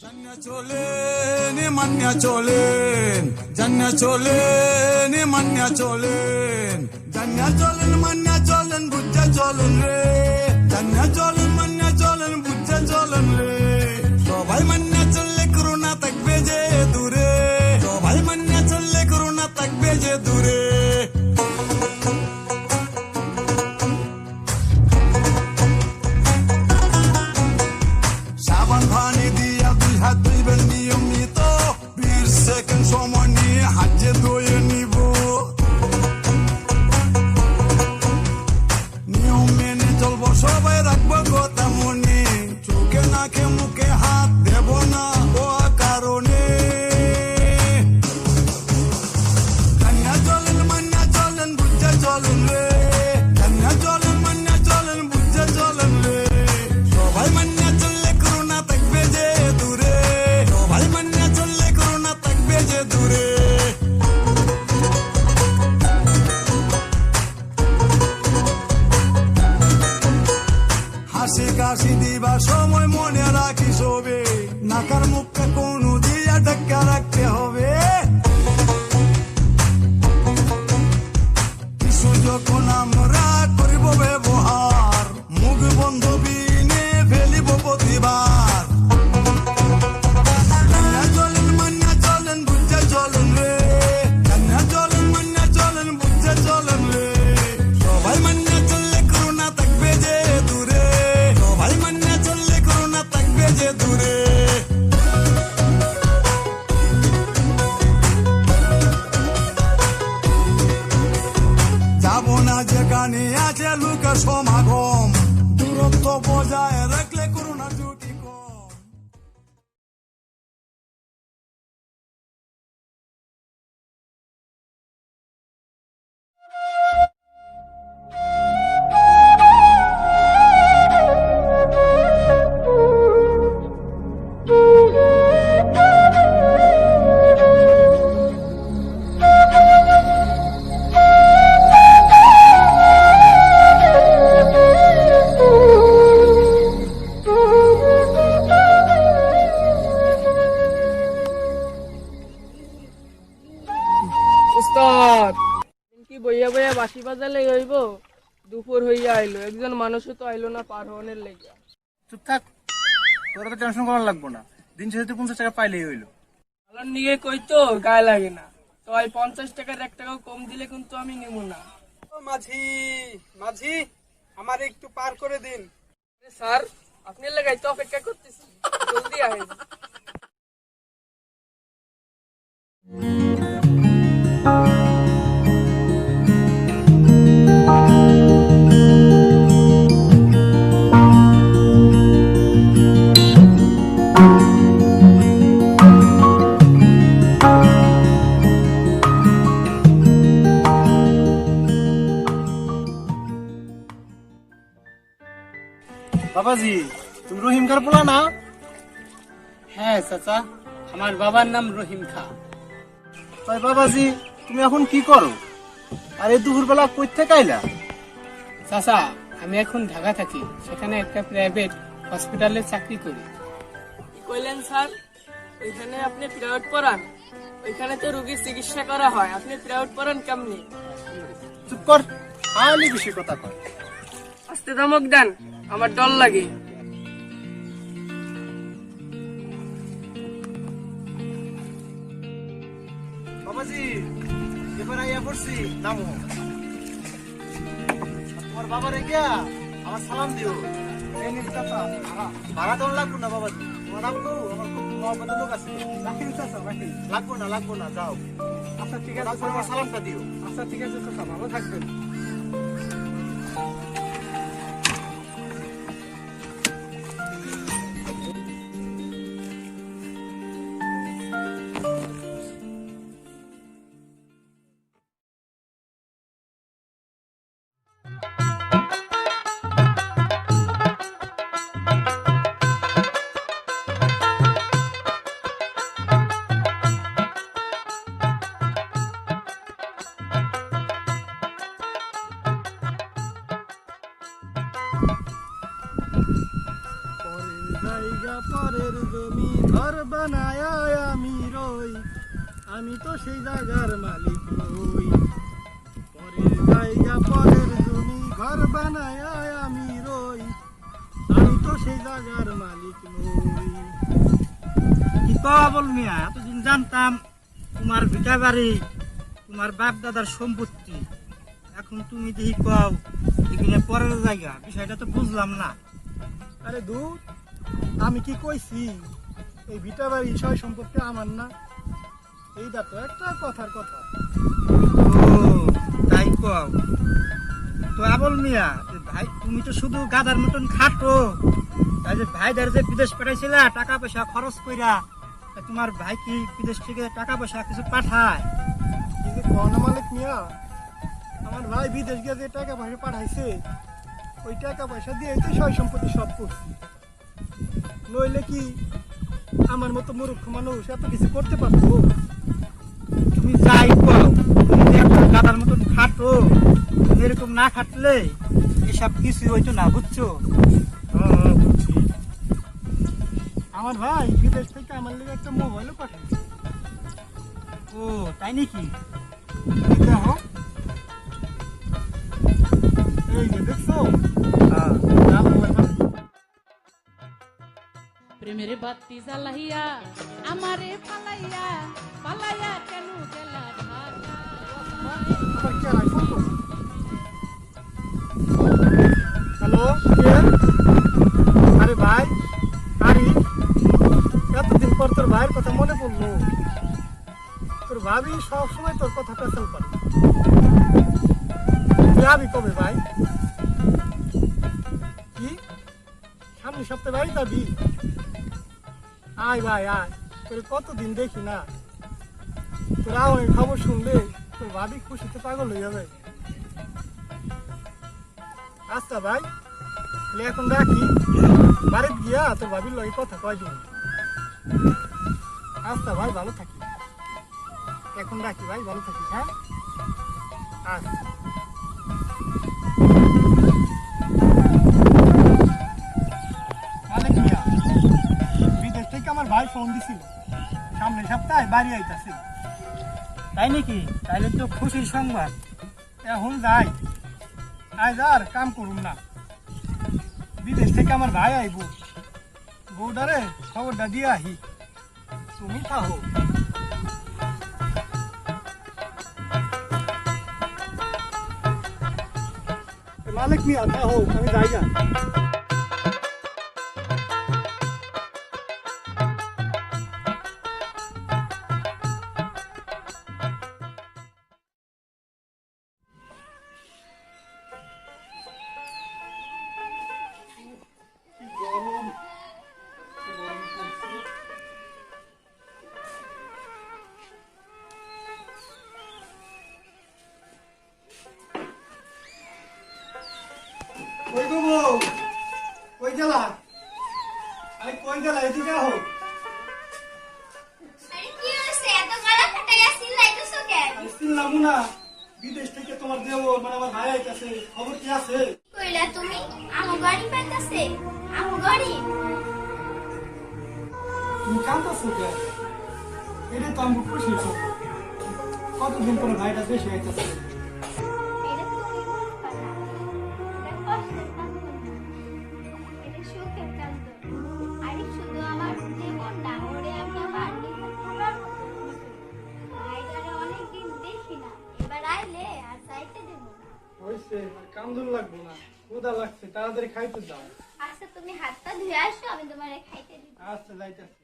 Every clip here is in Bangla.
Janya choleni manya cholen, Janya choleni manya cholen, Janya cholen manya cholen, bujja cholen re, Janya cholen manya cholen, bujja cholen re. Sobai manya cholle corona tak beje dure, Sobai manya cholle corona tak beje dure. Saban bhani diya dul hat bilben niyomito, bir second সময় নিয়ে হাজে দয়ে নিব নিয়ম মেনে চলবো সবাই রাখবো কথা মনে চোখে নাকে মুখে হাত দেব না ও কারণে কান্না চলেন মান্না চলেন বুঝে চলেন রে কান্না চলেন মান্না চলেন বুঝে চলেন রে সবাই মান্না চললে করোনা থাকবে যে দূরে সবাই মান্না চললে করোনা থাকবে যে দূরে হাসি কাশি দিবা সময় মনে রাখি সবে নাকার মুখটা কোনো দিয়া ঢাকা রাখতে হবে কিছু যখন আমরা করিব ব্যবহার মুখ বন্ধ বিনে ফেলিব প্রতিবার কান্না চলেন মান্না চলেন বুঝে চলেন রে কান্না চলেন মান্না চলেন বুঝে চলেন রে সবাই মান্না চললে করোনা থাকবে যে দূরে সবাই মান্না চললে করোনা থাকবে যে দূরে যাব না যেখানে আছে লোকের সমাগম দূরত্ব বজায় রাখলে করোনা ঝুঁকি কম উস্তাদ কি বইয়া বইয়া বাঁশি বাজালে হইব দুপুর হইয়া আইলো একজন মানুষও তো আইলো না পার হওয়ার লেগে চুপ থাক, তোরা তো টেনশন করার লাগবো না। দিন শেষে 50 টাকা পাইলেই হইলো। আলার নিয়ে কই তো গায়ে লাগে না তো এই 50 টাকার 1 টাকাও কম দিলে কিন্তু আমি নিব না মাঝি মাঝি আমার একটু পার করে দিন। আরে স্যার আপনি লাগাই তো অপেক্ষা করতেছি জলদি আহেন বাবাজি, তুমি রহিম খার পোলা না? হ্যাঁ চাচা, আমার বাবার নাম রহিম খা। তাই বাবাজি, তুমি এখন কি করো? আর এই দুপুর বেলা কই থেকে আইলা? চাচা, আমি এখন ঢাকা থাকি, সেখানে একটা প্রাইভেট হসপিটালে চাকরি করি। কি কইলেন স্যার ওইখানে আপনি প্রাইভেট পড়ান ওইখানে তো রোগীর চিকিৎসা করা হয় আপনি প্রাইভেট পড়ান কেমনি চুপ কর, খালি বেশি কথা কর। আস্তে ধমক দেন আমার ডর লাগে বাবাজি, এবার আইয়া পড়ছি, নামো। তোমার বাবারে গিয়া আমার সালাম দিও। এই নিন চাচা, ভাড়া দেওয়া লাগবো না বাবাজি, তোমার রাখবো, আমার খুব মহব্বতের লোক আছে। রাখিন চাচা রাখিন। লাগবো না, যাও। আচ্ছা ঠিক আছে তারপর আমার সালামটা দিও। আচ্ছা ঠিক আছে চাচা, ভালো থাকবেন। জায়গা পরের জমি ঘর বানায় আমি রই, আমি তো সেই জায়গার মালিক নই। পরের জায়গা পরের জমি ঘর বানায় আমি রই, আমি তো সেই জায়গার মালিক নই। কি কওয়া বল মিয়া, এতদিন জানতাম তোমার ভিটা বাড়ি তোমার বাপ দাদার সম্পত্তি, এখন তুমি দেখি কও এখানে পরের জায়গা, বিষয়টা তো বুঝলাম না। আরে দূর, আমি কি কইছি এই ভিটা বাড়ি সয় সম্পত্তি আমার না? এইটা তো একটা কথার কথা। ও তাই কও। তো আবল মিয়া, যে ভাই তুমি তো শুধু গাদার মতন খাটো, তাই যে ভাইদের যে বিদেশ পাঠাইছিলা টাকা পয়সা খরচ কইরা, তা তোমার ভাই কি বিদেশ থেকে টাকা পয়সা কিছু পাঠায়? কিন্তু কোন মালিক মিয়া, আমার ভাই বিদেশ গিয়ে যে টাকা পয়সা পাঠাইছে ওই টাকা পয়সা দিয়ে তো সয় সম্পত্তি সব করছি। নইলে কি আমার মতো মূর্খ মানুষ এত কিছু করতে পারতো? তুমি যাই কও, তুমি যে একটা গাদার মতন খাটো, তুমি এরকম না খাটলে এসব কিছু হইতো না, বুঝছো? বুঝছি। আমার ভাই বিদেশ থেকে আমার লেগে একটা মোবাইলও পাঠাইছে। ও তাই নাকি? দেখো, এই যে দেখছো, না মোবাইল পাঠাইছে। প্রেমের বাতি জ্বালাইয়া আমারে পালাইয়া পালাইয়া কেন গেলা ঢাকা। আবার কে আইফোন করছে? হ্যালো, কে? আরে ভাই, আরে এতদিন পর তোর ভাইয়ের কথা মনে পড়লো। তোর ভাবি সবসময় তোর কথা পেছাল পারে। যাবি কবে ভাই? কি সামনের সপ্তাহে বাড়ি যাবি? আয় ভাই আয়, তোর কতদিন দেখি না। তোর আমার খবর শুনলে তোর ভাবি খুশিতে পাগল হয়ে যাবে। আচ্ছা ভাই, তাহলে এখন রাখি, বাড়িতে গিয়া তোর ভাবির লগে কথা কয় দিন। আচ্ছা ভাই, ভালো থাকি, এখন রাখি ভাই, ভালো থাকিস। হ্যাঁ আচ্ছা। মালিক মিয়া, বিদেশ থেকে আমার ভাই ফোন দিছিল, সামনের সপ্তাহে বাড়ি আইতাছে। তাই নাকি? তাইলে তো খুশির সংবাদ। এখন যাই, আজ আর কাম করুন না। বিদেশ থেকে আমার ভাই আইব, বউডারে খবরটা দিয়ে আহি, তুমি থাকো। মালিক মিয়া থাকো, আমি যাই না। কই গো বউ, কই গেলা? আরে কই গেলা, এদিকে আহো। আরে কি হইছে? এত গলা ফাটাইয়া চিল্লাইতেছো কেন? আরে শুনলাম না, বিদেশ থেকে তোমার দেওর মানে আমার ভাই আইতাছে, খবর কি আছে? কইলা তুমি আমার গাড়ি পাইতাছে? আমার গাড়ি? তুমি কাঁদতেছো কেন? এটা তো আমি খুশি হয়েছি, কতদিন পরে ভাইটা দেশে আইতাছে। এটা তুমি বলবা না। এটা কষ্টের কান্দন না। এটা সুখের কান্দন। আরে শুধু আমার জীবন না, ওরে আমি আমার নিজের পুরার মতো মনে করি। ভাইটারে অনেকদিন দেখি না, এবার আইলে আর যাইতে দেবো না। হয়েছে, আর কান্দন লাগবো না, ক্ষুধা লাগছে, তাড়াতাড়ি খাইতে যাও। আচ্ছা তুমি হাত পা ধুয়ে আসো, আমি তোমারে খাইতে দিব। আচ্ছা যাইতেছি।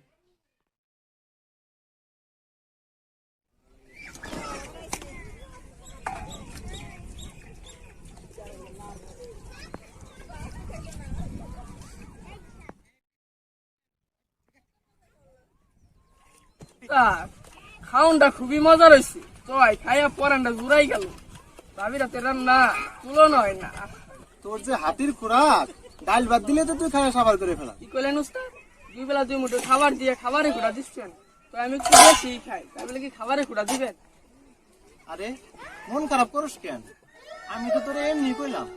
খাউনটা খুবই মজার হয়েছে, চয় খাইয়া পরানটা জুড়াই গেল। ভাবিরা তেরাম না তুলনা হয় না। তোর যে হাতির খোরাক, ডাল ভাত দিলে তো তুই খাওয়া সাবার করে ফেলা। কি করলেন উস্তাদ? দুই বেলা দুই মুঠো খাবার দিয়ে খাবারে খুঁড়া দিচ্ছেন, তো আমি একটু বেশি খাই, তাই বলে কি খাবারে খুঁড়া দিবেন? আরে মন খারাপ করিস কেন? আমি তো তোরে এমনি কইলাম।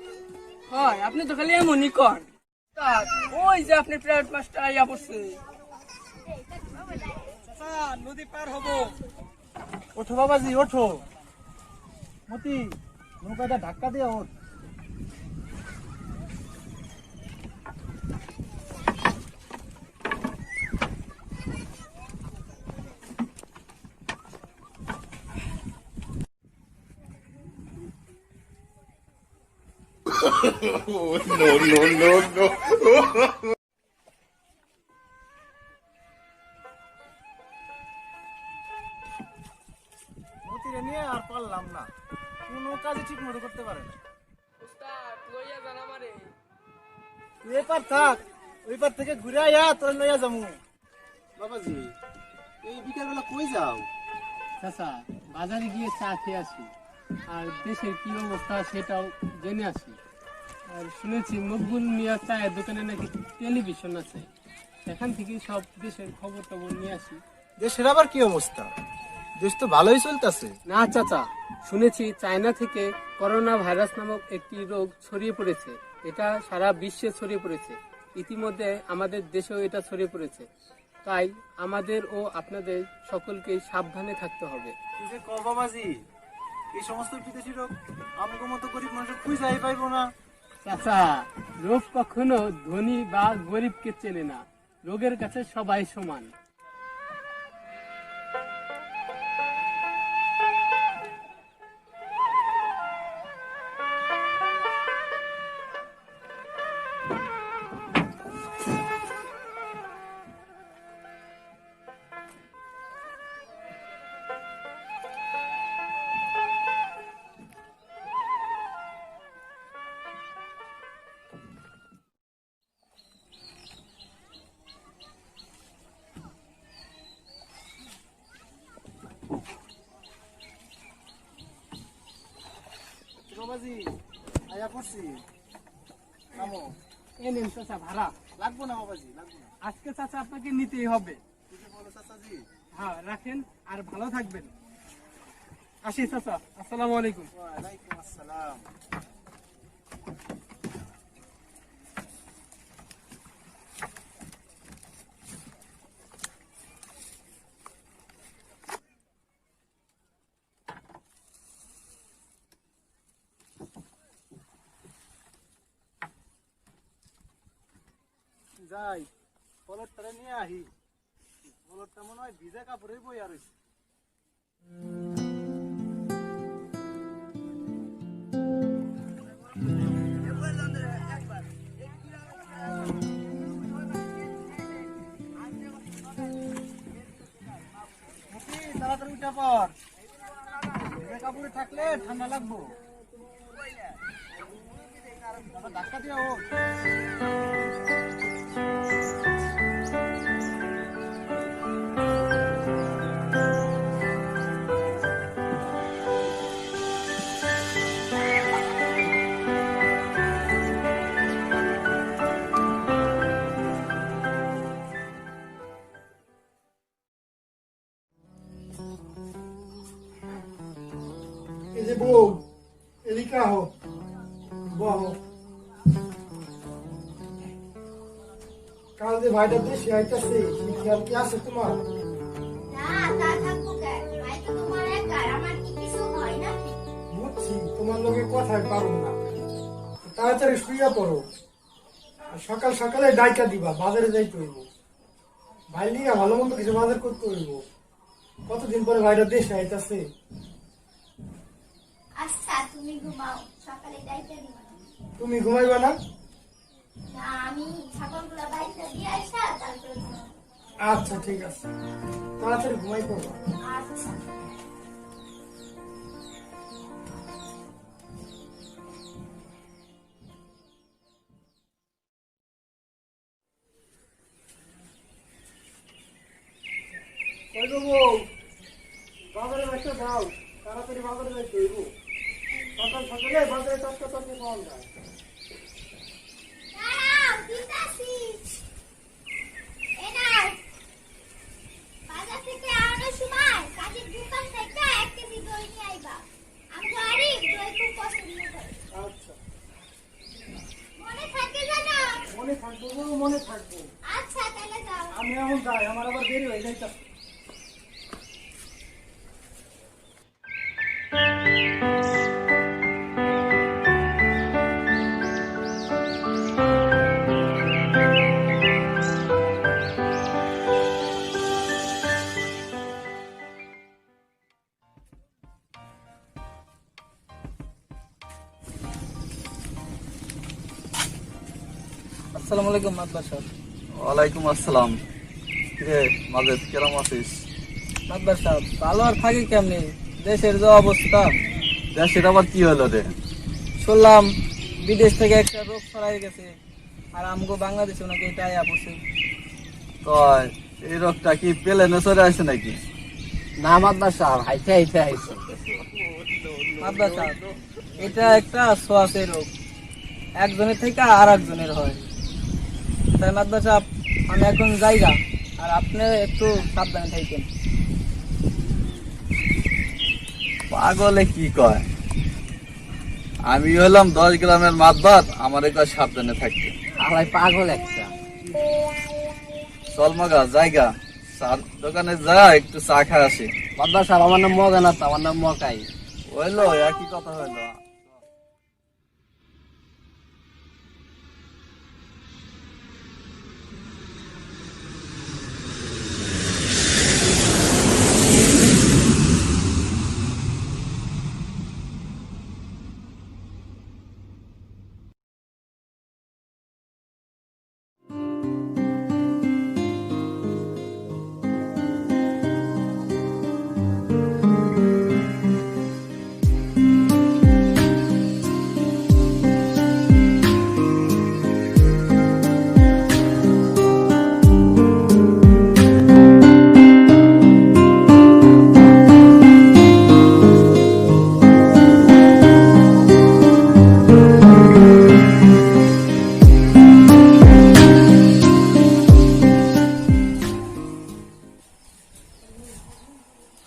হয় আপনি তো খালি এমনই কর। আর ওই যে আপনি প্রাইভেট মাস্টার আইয়া পড়ছে। চাচা নদী পার হবো। ওঠো বাবাজি ওঠো। মতি নৌকাটা ধাক্কা দিয়ে ওঠ। মতিরে নিয়ে আর পারলাম না, কোনো কাজই ঠিক মতো করতে পারে না। উস্তাদ লইয়া যান আমারে। তুই এপার থাক, ওই পার থেকে ঘুরে আয়া তোর লইয়া যাবো। বাবাজি এই বিকাল বেলা কই যাও? চাচা বাজারে গিয়ে চা খেয়ে আসি, আর দেশের কি অবস্থা সেটাও জেনে আসি। আর শুনেছি মকবুল মিয়া চায়ের দোকানে নাকি টেলিভিশন আছে, সেখান থেকে সব দেশের খবর টবর নিয়ে আসি। দেশের আবার কি অবস্থা? দেশ তো ভালোই চলতেছে। না চাচা, শুনেছি চায়না থেকে করোনা ভাইরাস নামক একটি রোগ ছড়িয়ে পড়েছে। এটা সারা বিশ্বে ছড়িয়ে পড়েছে, ইতিমধ্যে আমাদের দেশেও এটা ছড়িয়ে পড়েছে। তাই আমাদের ও আপনাদের সকলকে সাবধানে থাকতে হবে। কি যে কও বাবাজি, এই সমস্ত বিদেশি রোগ আমাকে মতো গরিব মানুষের খুঁজাই পাইবো না। চাচা, রোগ কখনো ধনী বা গরিবকে চেনে না, রোগের কাছে সবাই সমান। বাবাজি আয়া পড়ছি, নামো। এ নেন চাচা ভাড়া। লাগবো না বাবাজি, লাগবো না। আজকে চাচা আপনাকে নিতেই হবে। কি যে বলো চাচাজি। হ্যাঁ রাখেন, আর ভালো থাকবেন। আসি চাচা, আসসালামু আলাইকুম। ওয়ালাইকুম আসসালাম। যাই পলটটা নিয়ে আহি। পলটটা মনে হয় ভিজা কাপড়ে বইয়া রয়েছে। তাড়াতাড়ি উঠে পর, ভিজা কাপড়ে থাকলে ঠান্ডা লাগবো। ধাক্কা দিয়ে ওঠ। এই যে বউ, এদিকে আহো, বহো। কাল যে ভাইটা দেশে আইতাছে, সেই খেয়াল কি আছে তোমার? না তা থাকবো কেন, ভাই তো তোমার একার, আমার কি কিছু হয় নাকি? বুঝছি তোমার লোকে কথায় পারুন না, তাড়াতাড়ি শুইয়া পড়ো। আর সকাল সকালে ডাইকা দিবা, বাজারে যাইতে হইব। ভাই নিয়ে ভালো মন্দ কিছু বাজার করতে হইব। কতদিন পরে ভাইটা দেশে আইতাছে। আচ্ছা তুমি ঘুমাও, সকালে ডাইটা দিবা। তুমি ঘুমাইবা না? না আমি ছাগলগুলা বাইরে দিয়ে আসা তারপরে ঘুমাবো। আচ্ছা ঠিক আছে, তাড়াতাড়ি ঘুমাই পড়বা। আচ্ছা কই গো বউ, বাজারে একটা যাও, তাড়াতাড়ি বাজারে যাইতে হইব। সকাল সকালে বাজারে টাটকা টাটকা পাওয়া যায়। দাঁড়াও দিতাছি। এই নাও, বাজার থেকে আনার সময় কাজের দোকান থেকে 1 কেজি দই নিয়ে আইবা। আমি জানি দই খুব পছন্দ করে। আচ্ছা মনে থাকে জানো? মনে থাকবে। মনে থাকবো। আচ্ছা তাহলে যাও। আমি এখন যাই, আমার আবার দেরি হয়ে যাইতেছে। আসসালামু আলাইকুম মাতবার সাহেব। ওয়ালাইকুম আসসালাম। কিরে মাজেদ, কেরম আছিস? মাতবার সাহেব, ভালো আর থাকি কেমনি, দেশের যে অবস্থা। দেশের আবার কি হলো রে? শুনলাম বিদেশ থেকে একটা রোগ ছড়াই গেছে, আর আমগো বাংলাদেশে নাকি এটা আয়া পড়ছে। কয় এই রোগটা কি প্লেনে চলে আসে নাকি? না মাদ্রাস সাহেব, হাইতে হাইতে আইছে। মাতবার সাহেব, এটা একটা ছোঁয়াচে রোগ, একজনের থেকে আর একজনের হয়। তাই মাতবার সাহেব, আমি এখন যাইগা, আর আপনি একটু সাবধানে থাকেন। পাগলে কি কয়? আমি হলাম 10 গ্রামের মাতবার, আমার কয় সাবধানে থাকতে। আলাই পাগল একটা। চল মগা জায়গা, চার দোকানে যা একটু চা খায় আসি। মাদ্রাস সাহেব, আমার নাম মগা না তো, আমার নাম মকাই। হইলো একই কথা হইলো।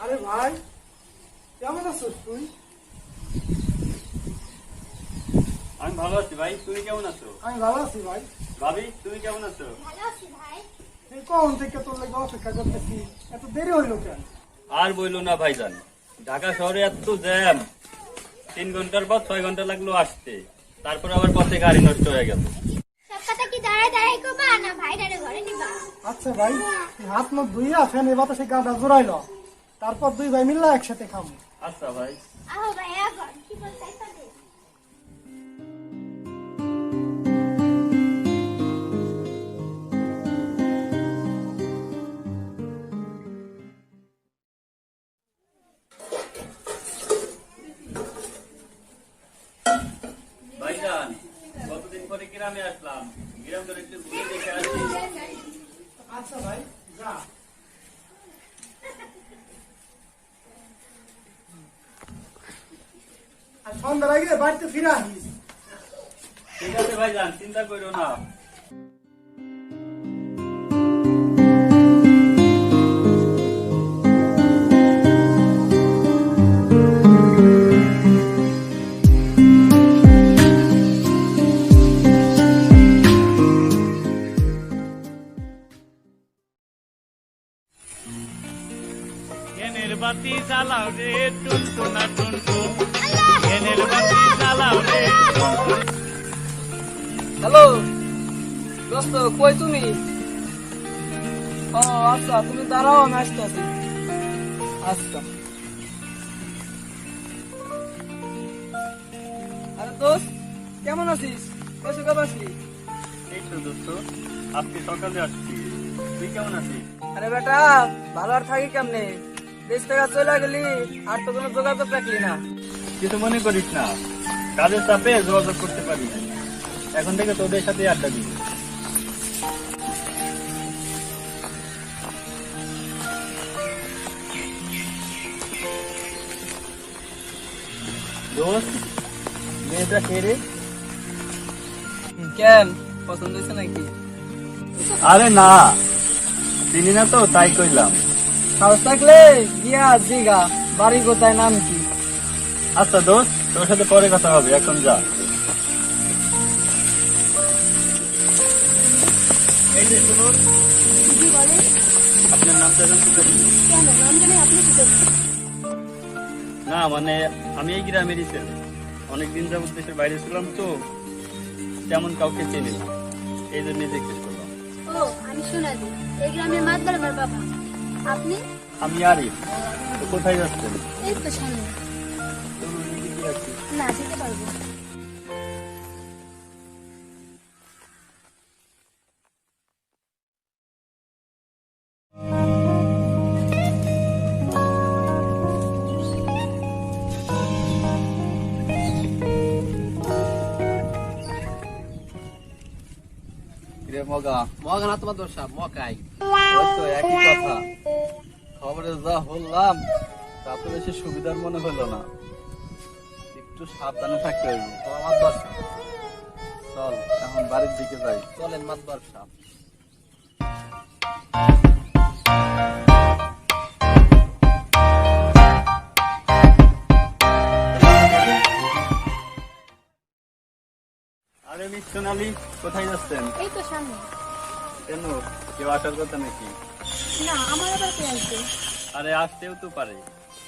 আরে ভাই, কেমন আছিস তুই? আমি ভালো আছি ভাই, তুমি কেমন আছো? আমি ভালো আছি ভাই। ভাবি তুমি কেমন আছো? ভালো আছি ভাই। এই কখন থেকে তোর লাগে অপেক্ষা করতেছি, এত দেরি হইলো কেন? আর বইলো না ভাইজান, ঢাকা শহরে এত জ্যাম, 3 ঘন্টার পর 6 ঘন্টা লাগলো আসতে, তারপর আবার পথে গাড়ি নষ্ট হয়ে গেল। সব কথা কি দাঁড়ায় দাঁড়ায় করবা না ভাইটারে ঘরে নিবা? আচ্ছা ভাই, তুই হাত মুখ ধুইয়া ফ্যান এবার সে গাটা জোড়াইল, তারপর দুই ভাই মিললে একসাথে খাবো। আচ্ছা ভাই। আহো ভাই আগর কি বলতে পারে? ভাইজান, কতদিন পরে গ্রামে আসলাম, গ্রাম করে একটু ঘুরে দেখে আসি। আচ্ছা ভাই, যা। আর সন্ধ্যার আগে বাড়িতে ফিরে আসিস। ঠিক আছে ভাইজান, চিন্তা করো না। এনের বাতি জ্বালাও রে টুনটুনা টুনটুন, এনের বাতি জ্বালাও রে। হ্যালো দোস্ত, কই তুমি? ও আচ্ছা, তুমি দাঁড়াও, আমি আসতেছি। আচ্ছা। আরে দোস্ত, কেমন আছিস? কইছো কবে আসলি? এই তো দোস্ত, আজকে সকালে আসছি, তুই কেমন আছিস? আরে বেটা, ভালো আর থাকি কেমনে, দেশ থেকে চলে গেলি আর তো কোনো যোগাযোগ রাখলি না। কিছু মনে করিস না, কাজের চাপে যোগাযোগ করতে পারি না, এখন থেকে তোদের সাথে আড্ডা দিই। দোস্ত, মেয়েটা কে রে? কেন, পছন্দ হয়েছে নাকি? আরে না, চিনি না তো, তাই কইলাম। সাহস থাকলে গিয়া জিগা, বাড়ি কোথায়, নাম কি? আচ্ছা দোস্ত, তোর সাথে পরে কথা হবে, এখন যা। এই যে শুনুন, জি বলেন। আপনার নামটা জানতে পারি? কেন নাম জানে আপনি কি করছেন? না মানে আমি এই গ্রামেরই ছেলে, অনেকদিন যাবত দেশের বাইরে ছিলাম তো তেমন কাউকে চিনি না, এই জন্য জিজ্ঞেস করলাম। ও আমি সোনালি, এই গ্রামের মাতবার আমার বাবা। আপনি? আমি আরিফ। তো কোথায় যাচ্ছেন? এই তো সামনে। চলুন, এদিকে কি আছে? না যেতে পারবো। মগা মগা না তোমার দোষা মকাই ওই তো একই কথা। খবরে যা বললাম তা তো বেশি সুবিধার মনে হলো না, একটু সাবধানে থাকতে হইব। আমার দোষা চল এখন বাড়ির দিকে যাই। চলেন মাত দোষা। আরে মিস সোনালি, কোথায় যাচ্ছেন? এই তো সামনে। কেন, কেউ আসার কথা নাকি? না আমার আবার কে আসবে? আরে আসতেও তো পারে,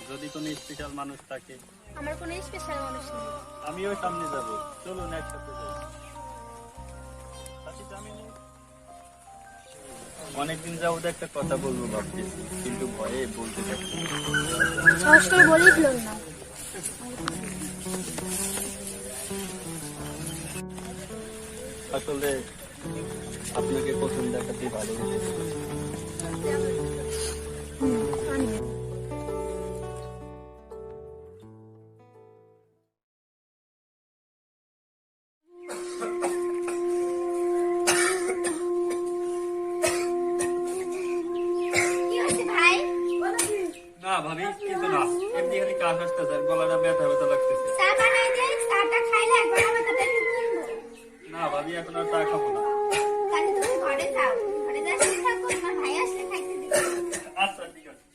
যদি কোনো স্পেশাল মানুষ থাকে। আমার কোনো স্পেশাল মানুষ নেই। আমিও সামনে যাব, চলুন একসাথে যাই। সাথী জামিনী, অনেকদিন যাবত একটা কথা বলবো ভাবতেছি, কিন্তু ভয়ে বলতে পারছি না। সাহস করে বলেই ফেলুন না। আসলে আপনাকে প্রথম দেখাতে ভালো লেগেছে। কি হয়েছে ভাই? না ভাবি, কিন্তু না, এমনি খালি কাশ আসতেছে আর গলাটা ব্যথা ব্যথা লাগতেছে। চা বানাই দে, চাটা খাইলে একবার আমাকে একটু কিনবো। না ভাবি, এখন আর চা খাবো না। তাহলে তুমি ঘরে যাও, ঘরে যা শুয়ে থাকো, তোমার ভাই আসলে খাইতে দিবে। আচ্ছা ঠিক আছে।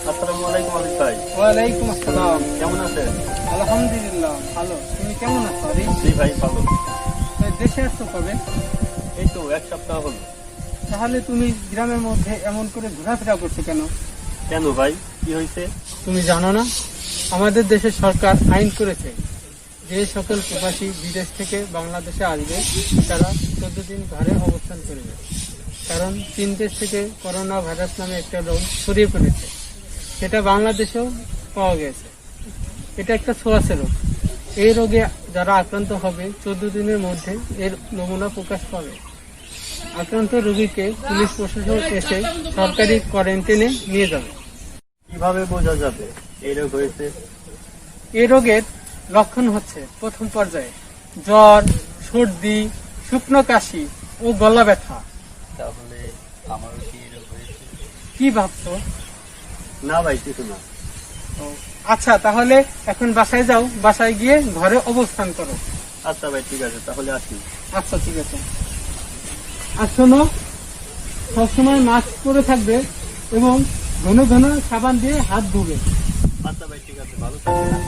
আসসালামু আলাইকুম আলিফ ভাই, ওয়ালাইকুম আসসালাম। কেমন আছেন? আলহামদুলিল্লাহ ভালো। তুমি কেমন আছো আরিফ? জি ভাই ভালো। দেশে আসছো কবে? এই তো এক সপ্তাহ হলো। তাহলে তুমি গ্রামের মধ্যে এমন করে ঘোরাফেরা করছো কেন? কেন ভাই, কি হয়েছে? তুমি জানো না, আমাদের দেশের সরকার আইন করেছে যে সকল প্রবাসী বিদেশ থেকে বাংলাদেশে আসবে তারা 14 দিন ঘরে অবস্থান করবে, কারণ চীন দেশ থেকে করোনা ভাইরাস নামে একটা রোগ ছড়িয়ে পড়েছে, সেটা বাংলাদেশেও পাওয়া গেছে। এটা একটা ছোঁয়াচে রোগ। এই রোগে যারা আক্রান্ত হবে 14 দিনের মধ্যে এর নমুনা প্রকাশ পাবে। আক্রান্ত রোগীকে পুলিশ প্রশাসন এসে সরকারি কোয়ারেন্টাইনে নিয়ে যাবে। কিভাবে বোঝা যাবে এই রোগ হয়েছে? এই রোগের লক্ষণ হচ্ছে প্রথম পর্যায়ে জ্বর, সর্দি, শুকনো কাশি ও গলা ব্যথা। তাহলে আমারও কি এই রোগ হয়েছে? কি ভাবছো? না ভাই, কিছু না। আচ্ছা তাহলে এখন বাসায় যাও, বাসায় গিয়ে ঘরে অবস্থান করো। আচ্ছা ভাই ঠিক আছে, তাহলে আসি। আচ্ছা ঠিক আছে। আর শোনো, সবসময় মাস্ক পরে থাকবে এবং ঘন ঘন সাবান দিয়ে হাত ধুবে। আচ্ছা ভাই ঠিক আছে, ভালো থাকবেন।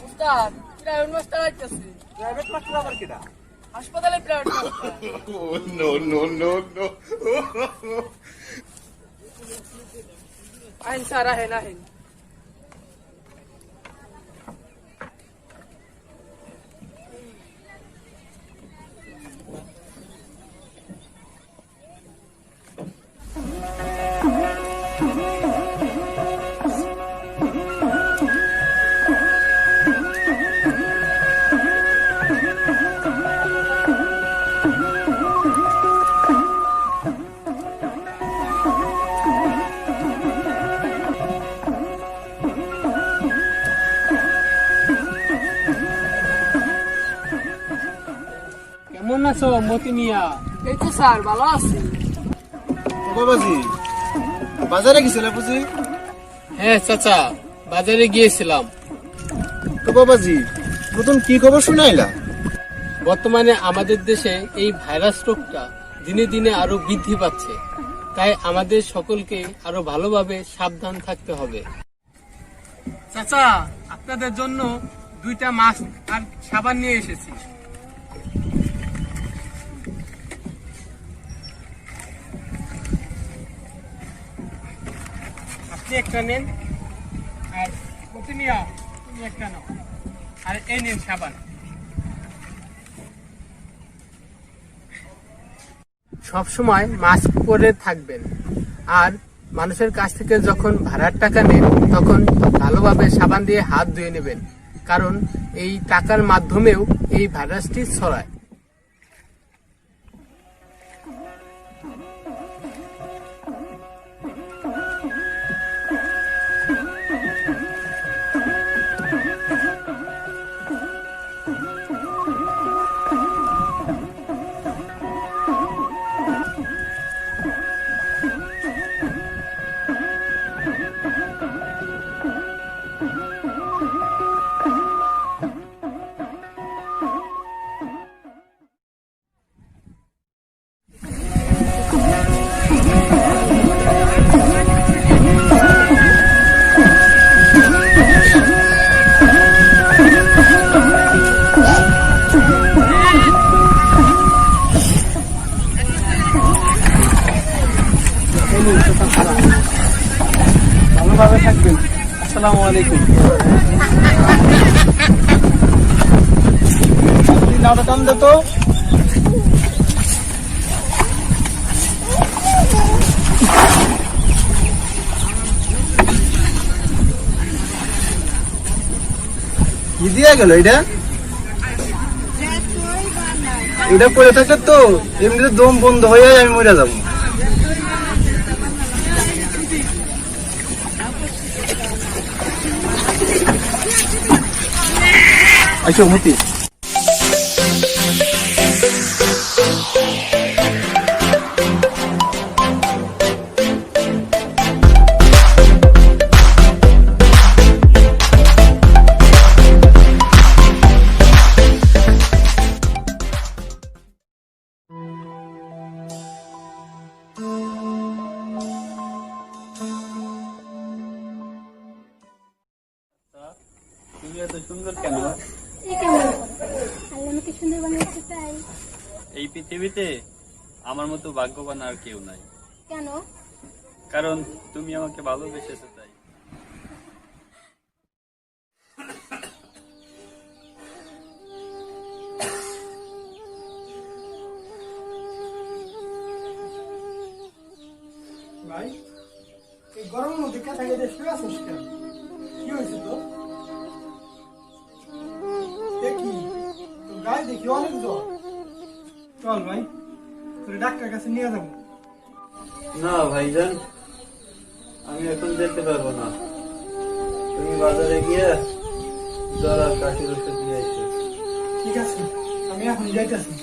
উস্তাদ, প্রাইভেট মাস্টার আইতাছে। প্রাইভেট মাস্টার আবার কেডা? হাসপাতালে প্রাইভেট মাস্টার। আইন স্যার আহেন আহেন। আছো মতি মিয়া? এই তো স্যার ভালো আছি। বাবাজি বাজারে গেছিলে বুঝি? হ্যাঁ চাচা, বাজারে গিয়েছিলাম। তো বাবাজি নতুন কি খবর শুনাইলা? বর্তমানে আমাদের দেশে এই ভাইরাস রোগটা দিনে দিনে আরো বৃদ্ধি পাচ্ছে, তাই আমাদের সকলকে আরো ভালোভাবে সাবধান থাকতে হবে। চাচা, আপনাদের জন্য 2টা মাস্ক আর সাবান নিয়ে এসেছি। আপনি একটা নেন, আর মতি মিয়া তুমি একটা নাও, আর এই নিন সাবান। সবসময় মাস্ক পরে থাকবেন, আর মানুষের কাছ থেকে যখন ভাড়ার টাকা নেন তখন ভালোভাবে সাবান দিয়ে হাত ধুয়ে নেবেন, কারণ এই টাকার মাধ্যমেও এই ভাইরাসটি ছড়ায়। ভালোভাবে থাকবেন। আসসালামু আলাইকুম। নাওটা টান দে তো। কি দিয়া গেল এটা? এটা পড়ে থাকে তো এমনিতে দম বন্ধ হয়ে আমি মরে যাবো। আচ্ছা মতি, তুমি এত সুন্দর কেন? আমাকে সুন্দর বানিয়েছে তাই। এই পৃথিবীতে আমার মতো ভাগ্যবান আর কেউ নাই, কেন? কারণ তুমি আমাকে ভালোবেসেছো তাই। ভাই এই গরমের মধ্যে কে থাকে যে শুয়ে আছিস কেন? কি হয়েছে তো? দেখি তোর গায়ে দেখি অনেক জ্বর। চল ভাই তোর ডাক্তার কাছে নিয়ে যাবো। না ভাইজান, আমি এখন যেতে পারবো না। তুমি বাজারে গিয়ে জ্বর আর কাশির ওষুধ নিয়ে এসো। ঠিক আছে আমি এখন যাইতেছি।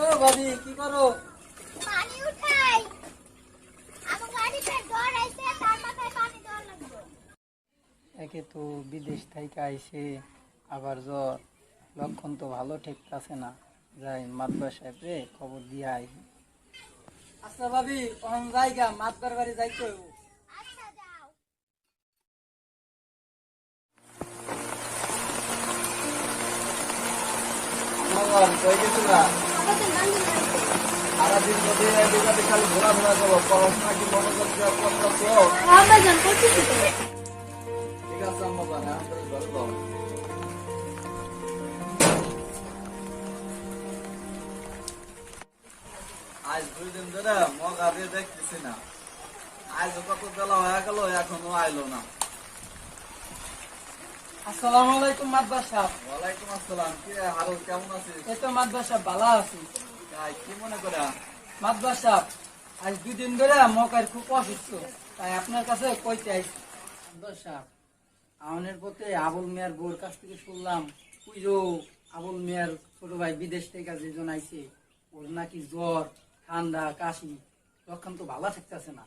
ও ভাবি কি করো? পানি উঠাই। আমার গাড়িতে জ্বর আইছে, তার মাথায় পানি দেওয়া লাগবে। একে তো বিদেশ থেকে আইসে আবার জ্বর, লক্ষণ তো ভালো ঠেকতেছে না। যাই মাতবার সাহেব রে খবর দিয়ে আই। আচ্ছা ভাবি অহন জায়গা মাতবার বাড়ি যাইতে হইব। আচ্ছা যাও। কই গেছিলা? আমাদের বান্ধবী বাড়িতে। সারাদিন মধ্যে এদিকে খালি ঘোরাফেরা করো, পড়াশোনা কি মনোযোগ দিয়ে করতেছো? আমরা যান করতেছি তো। ঠিক আছে আম্মা জান, এখন তুমি ঘরে যাও। আজ 2 দিন ধরে মগা দিয়ে দেখতেছি না। আজ কত বেলা হয়ে গেল এখনো আইলো না। আসসালামু আলাইকুম মাদবার সাহেব। ওয়ালাইকুম আসসালাম। কি হারুন কেমন আছিস? এই তো মাদবার সাহেব ভালো আছি। কি মনে করে? মাদবার সাহেব আজ 2 দিন ধরে মকার খুব অসুস্থ, তাই আপনার কাছে কইতে আইছি। দশা আমাদের পথে আবুল মিয়ার বউর কাছ থেকে শুনলাম পুজো আবুল মিয়ার ছোট ভাই বিদেশ থেকে যেজন আইছে, ওর নাকি জ্বর ঠান্ডা কাশি, তখন তো ভালো থাকতেছে না।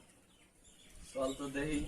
চল তো দেখি।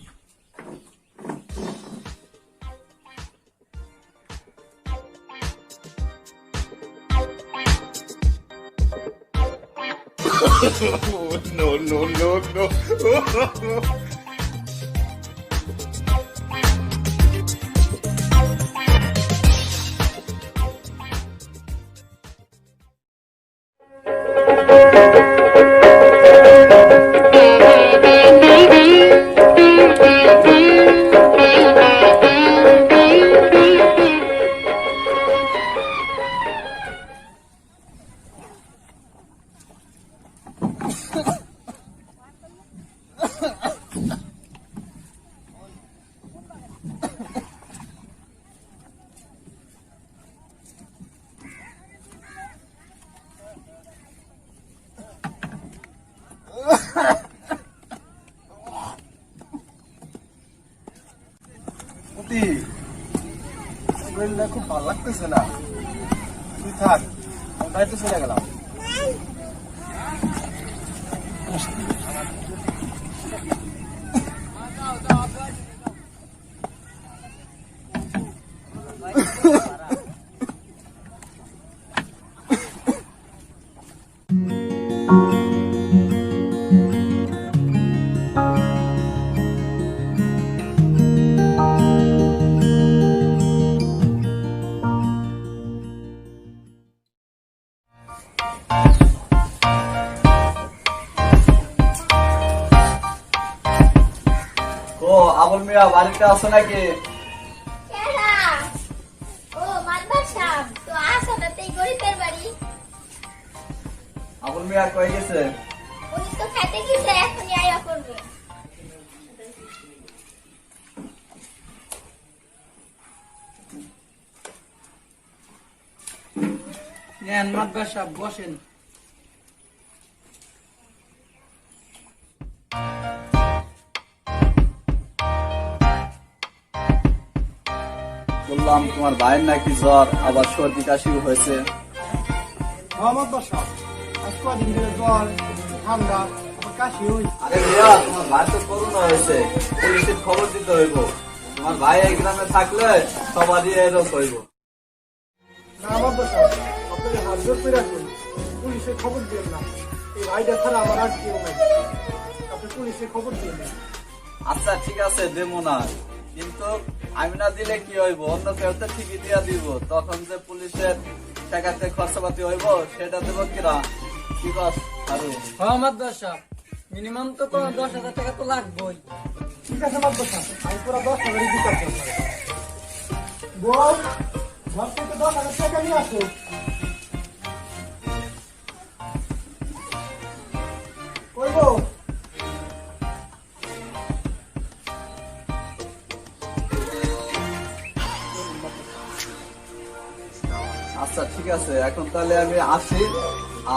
শরীরটা খুব ভালো লাগতেছে না, তুই থাক, আমি বাড়িতে চলে গেলাম। আবুল মিয়া বাড়িতে আছো নাকি? কেডা? ও মাতবার সাহেব, তো আসো না তেই গরিবের বাড়ি। আবুল মিয়া কই গেছে? উনি তো খেতে গেছে, এখনই আয়া করবে। নেন মাদবার সাহেব বসেন। বললাম তোমার ভাইয়ের নাকি জ্বর, আবার সর্দি কাশি হয়েছে। মোহাম্মদ বাসা আজ কদিন ধরে জ্বর ঠান্ডা আবার কাশি হয়েছে। আরে মিয়া, তোমার ভাই তো করোনা হয়েছে, পুলিশের খবর দিতে হইব। তোমার ভাই এই গ্রামে থাকলে সবারই এরকম হইব। না আমার বাসা আপনাকে হাত জোর করে রাখুন, পুলিশের খবর দিন না, এই ভাইটা ছাড়া আমার আর কেউ নাই, আপনি পুলিশের খবর দিন না। আচ্ছা ঠিক আছে, দেবো না, কিন্তু আমি না দিলে কি হইব, অন্য কেউ তো ঠিকই দিয়া দিব, তখন যে পুলিশের টাকাতে খরচাপাতি হইব সেটা দেবো কিনা? কি কস আরো? হ্যাঁ মাদবার সাহেব, মিনিমাম তো 10,000 টাকা তো লাগবেই। ঠিক আছে মাত্র আমি পুরো 10,000 দিতে পারবো। বল ঘর থেকে 10,000 টাকা নিয়ে আসো। করবো আচ্ছা ঠিক আছে, এখন তাহলে আমি আসি,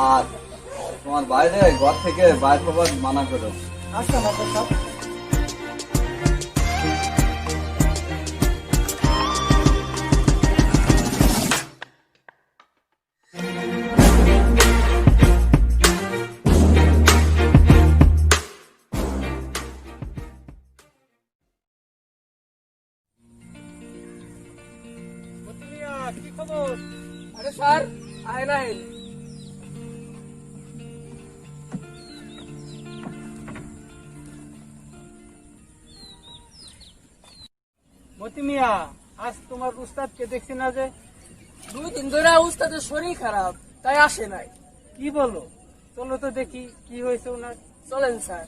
আর তোমার বাইরে ঘর থেকে বাইর হবার মানা করো। আচ্ছা মাত্র সব কি খবর? আরে স্যার আয় না মতি মিয়া, আজ তোমার উস্তাদকে দেখছি না যে? 2 দিন ধরে উস্তাদের শরীর খারাপ, তাই আসে নাই। কি বলো? চলো তো দেখি কি হয়েছে ওনার। চলেন স্যার।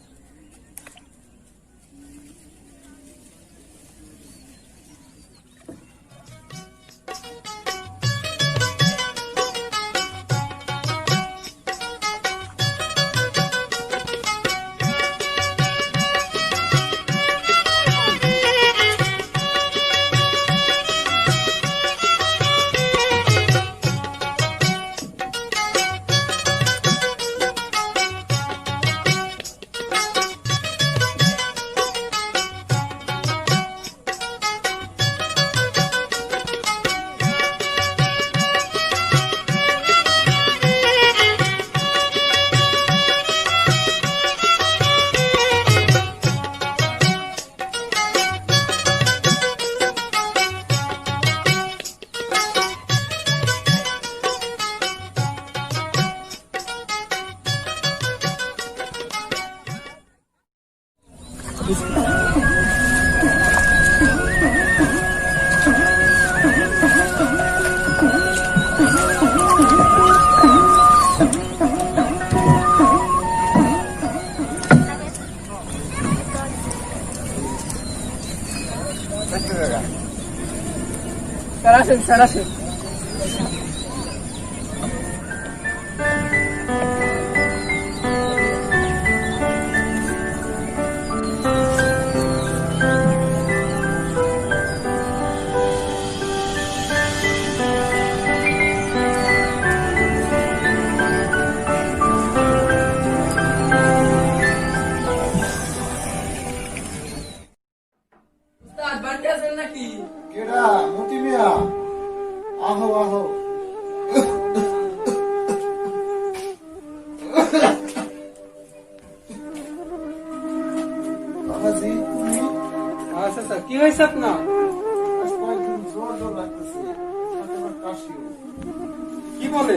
স্যার আসেন, স্যার আসেন। উস্তাদ বাড়িতে আছেন নাকি? কেডা মতি মিয়া, আহো আহো। বাবাজি তুমি? আচ্ছা স্যার, কি হয়েছে আপনার? আজ কয়েকদিন জ্বর জ্বর লাগতেছে, সাথে আবার কাশিও। কি বলে?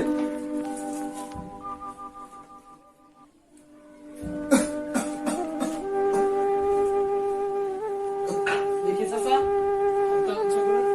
দেখি চাচা, হাতটা উঁচু করুন।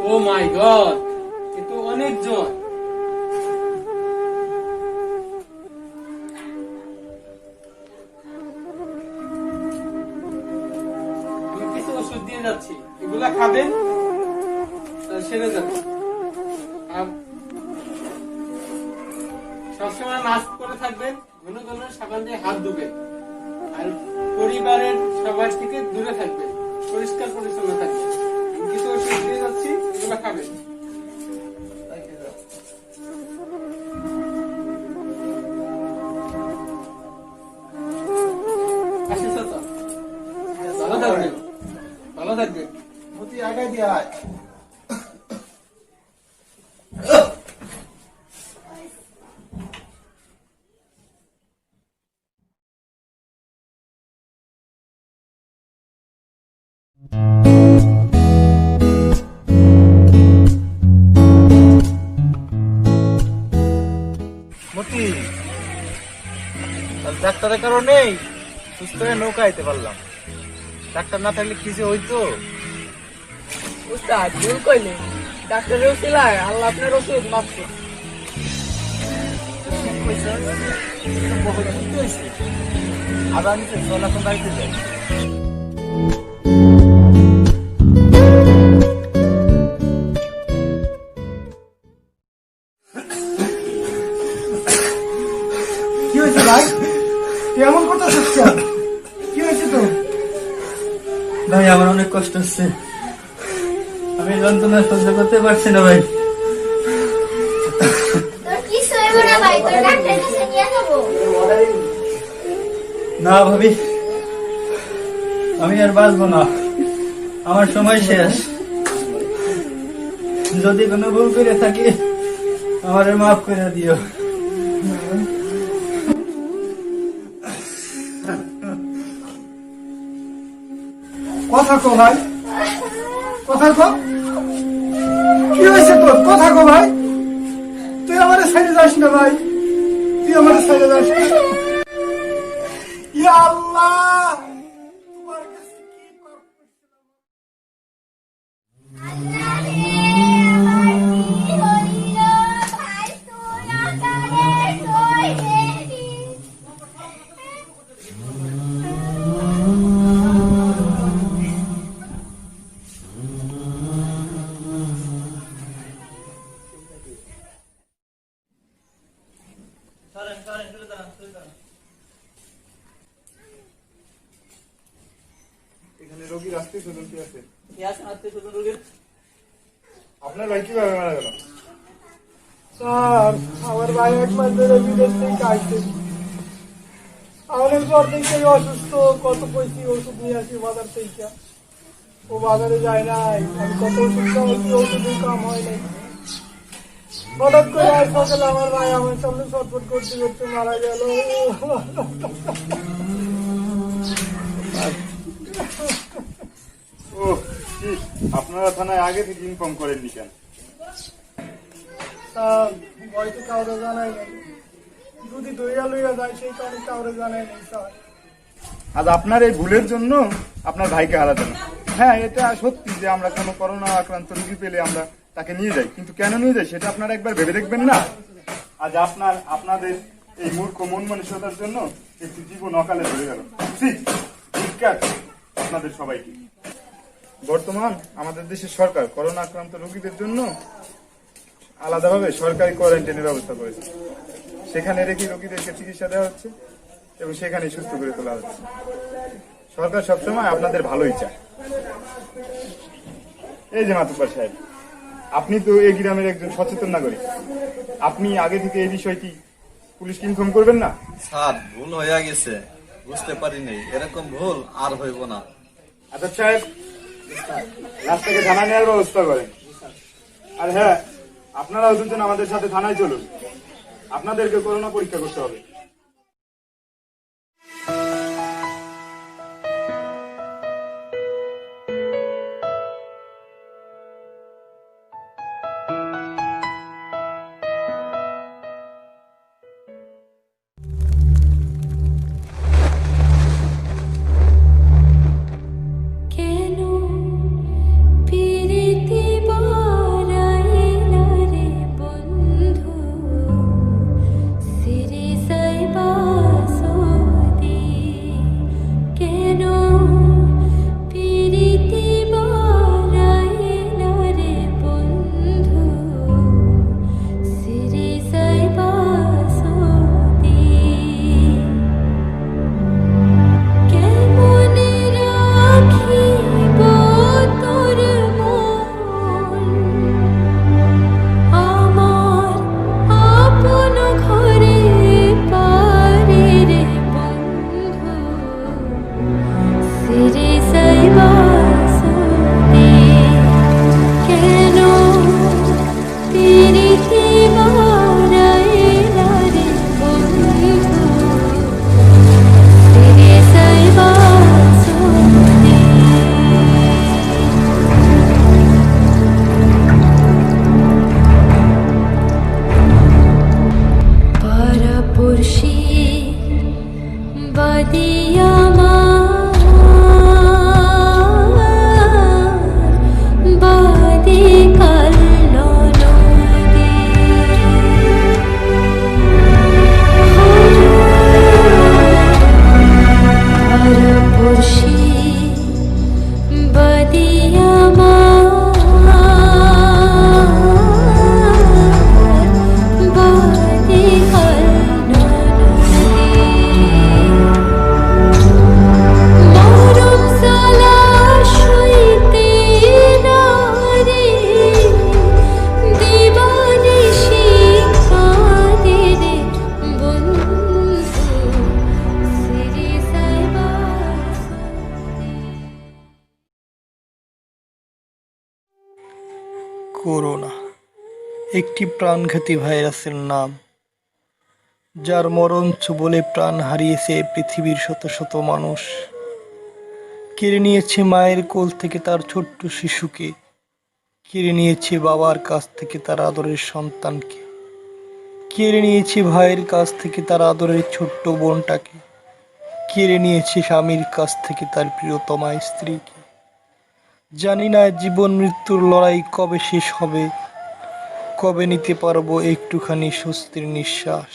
ও মাই গড, এ তো অনেক জ্বর। আমি কিছু ওষুধ দিয়ে যাচ্ছি, এগুলা খাবেন, সেরে যাবে। আর সবসময় মাস্ক পরে থাকবেন, ঘন ঘন সাবান দিয়ে হাত ধুবেন, আর পরিবারের সবার থেকে দূরে থাকবেন, পরিষ্কার পরিচ্ছন্ন থাকবেন। আমি কিছু ওষুধ দিয়ে যাচ্ছি, এগুলা খাবেন। আসি চাচা, ভালো থাকবেন, ভালো থাকবেন। মতি আগাই দিয়ে আয়। মতি, ডাক্তারের কারণে সুস্থ হয়ে নৌকা আইতে পারলাম। ডাক্তার না থাকলে কি যে হইতো। উস্তাদ ভুল কইলে, ডাক্তারের উসিলায় আল্লাহ আপনার ওষুধ মাফ করুন। আবার আমি চল এখন বাড়িতে যাই। কি হয়েছে ভাই? তুই এমন কথা শুনছ? কি হয়েছে তো? ভাই আমার অনেক কষ্ট হচ্ছে, আমি যন্ত্রণা সহ্য করতে পারছি না ভাই। তোর কিছু হইব না ভাই, তোর ডাক্তারের কাছে নিয়ে যাবো। না ভাবি, আমি আর বাঁচবো না, আমার সময় শেষ। যদি কোনো ভুল করে থাকি আমারে মাফ করে দিও। কথা কো ভাই, কথা কো। কি হয়েছে তোর? কথা কো ভাই। তুই আমার সাইডে যাস না ভাই, তুই আমার সাইডে যাস না। ইয়া আল্লাহ, তোমার কাছে কি পাপ করছিলাম। আল্লাহ রে, কি হইল? ভাই তুই আমারে কইলে কি? এখানে রোগীর আত্মীয় স্বজন কি আছে? রোগীর আপনার ভাই কিভাবে মারা গেল? স্যার, আমার ভাই এক মাস ধরে বিদেশ থেকে আসছে। আমাদের পর থেকে অসুস্থ, কত পয়সা ওষুধ নিয়ে আসি বাজার থেকে। ও বাজারে যায় নাই, আমি কত ওষুধ খাওয়াইছি, ওষুধের কাম হয় নাই। হঠাৎ করে আজ সকালে আমার ভাই আমার সামনে ছটফট করতে করতে মারা গেল। ও ঠিক, আপনারা থানায় আগে থেকে ইনফর্ম করেননি কেন? স্যার ভয়তো কাউরে জানাই নাই, যদি দইয়া লইয়া যায় সেই কারণে কাউরে জানাই নাই স্যার। আজ আপনার এই ভুলের জন্য আপনার ভাইকে হারাতে না। হ্যাঁ, এটা সত্যি যে আমরা কোনো করোনা আক্রান্ত রোগী পেলে আমরা তাকে নিয়ে যাই, কিন্তু কেন নিয়ে যাই সেটা আপনারা একবার ভেবে দেখবেন না? আজ আপনাদের এই মূর্খ মন মানসিকতার জন্য একটি জীবন অকালে ধরে গেল। ধিক্কার আপনাদের সবাইকে। বর্তমান আমাদের দেশের সরকার করোনা আক্রান্ত রোগীদের জন্য আলাদাভাবে সরকারি কোয়ারেন্টাইনের ব্যবস্থা করেছে। সেখানে রেখে রোগীদেরকে চিকিৎসা দেওয়া হচ্ছে এবং সেখানেই সুস্থ করে তোলা হচ্ছে। সরকার সবসময় আপনাদের ভালোই চায়। এই যে মাতুব্বর সাহেব, আপনি তো এই গ্রামের একজন সচেতন নাগরিক, আপনি আগে থেকে এই বিষয়টি পুলিশকে ইনফর্ম করবেন না? স্যার, ভুল হয়ে গেছে, বুঝতে পারিনি, এরকম ভুল আর হইব না। আচ্ছা সাহেব, রাস্তাকে থানা নেওয়ার ব্যবস্থা করেন। আর হ্যাঁ, আপনারাও দুজন আমাদের সাথে থানায় চলুন, আপনাদেরকে করোনা পরীক্ষা করতে হবে। কেন পিরিতি বারাইলা রে বন্ধু, সিরি সাইবা সদি। কেন পিরিতি বারাইলা রে বন্ধু, সিরি সাইবা সদি। কেমনে রাখিব তোর মন, আমার আপন ঘরে পারে রে বন্ধু, সিরে সাইবা সদে। কেন পিরিতি বারাইলা রে বন্ধু, সিরে সাইবা সদে। পাড়াপড়শি বাদিয়া বাদে কাল্লো নদী। পাড়াপড়শি বাদিয়া বাদে কাল্লো নদী। মরম সালা সইতে নারে, দিবানিশি কাঁদে রে বন্ধু, সিরি সাইবা সদে। করোনা একটি প্রাণঘাতী ভাইরাসের নাম, যার মরণচ বলে প্রাণ হারিয়েছে পৃথিবীর শত শত মানুষ। কেড়ে নিয়েছে মায়ের কোল থেকে তার ছোট্ট শিশুকে, কেড়ে নিয়েছে বাবার কাছ থেকে তার আদরের সন্তানকে, কেড়ে নিয়েছে ভাইয়ের কাছ থেকে তার আদরের ছোট্ট বোনটাকে, কেড়ে নিয়েছে স্বামীর কাছ থেকে তার প্রিয়তমা স্ত্রীকে। জানি না জীবন মৃত্যুর লড়াই কবে শেষ হবে, কবে নিতে পারবো একটুখানি স্বস্তির নিঃশ্বাস।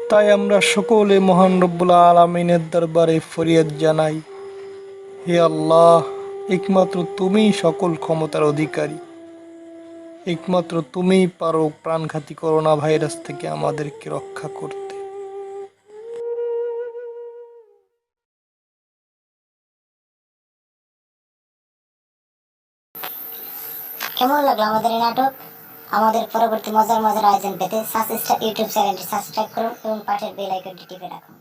তাই আমরা সকলে মহান রব্বুল আলামিনের দরবারে ফরিয়াদ জানাই, হে আল্লাহ, একমাত্র তুমিই সকল ক্ষমতার অধিকারী, একমাত্র তুমিই পারো প্রাণঘাতী করোনা ভাইরাস থেকে আমাদেরকে রক্ষা করতে। কেমন লাগলো আমাদের এই নাটক? আমাদের পরবর্তী মজার মজার আয়োজন পেতে সাসেস্টার ইউটিউব চ্যানেলটি সাবস্ক্রাইব করুন এবং পাশের বেল আইকনটি টিপে রাখুন।